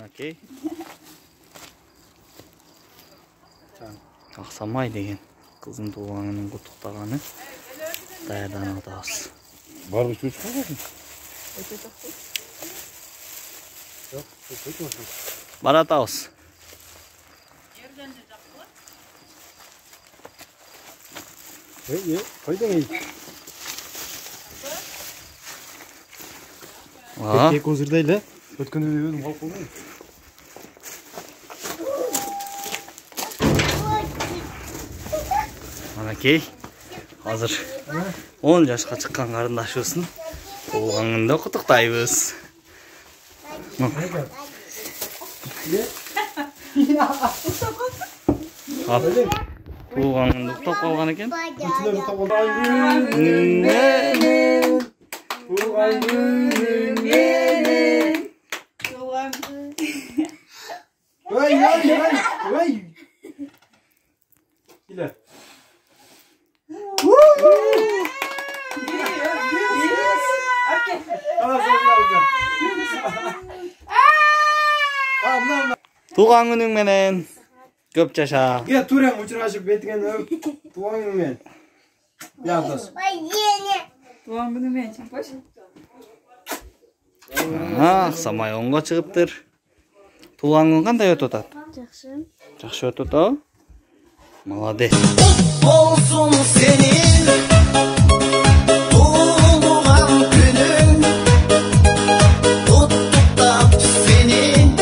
Окей. Ақсамай деген қыздың туғанының құттықтағаны даярданып атабыз. Бар үстү чыгабы? Баратабыз. Қайдан ей? Тек өзірдейлі. Өткенде де өзім қалып қалдым. Анакей, hazır 10 yaşқа шыққан қарындашыбыздың туғаныңды құттықтаймыз. Туғаныңды құттықтап қалған екен. Туған күнің менің. Ой! Келер. Туған күнің менен көп жаша. Ге тураң учурашып бетиген туған күнің мен. Яздас. Туған күнің менен чампаш. Ақсамай оңға шығыптыр. Туған күн қандай өтіп атат? Жақсы. Жақсы өтіп атат. Молодец. Olsun senin doğum günün, tuttuk da senin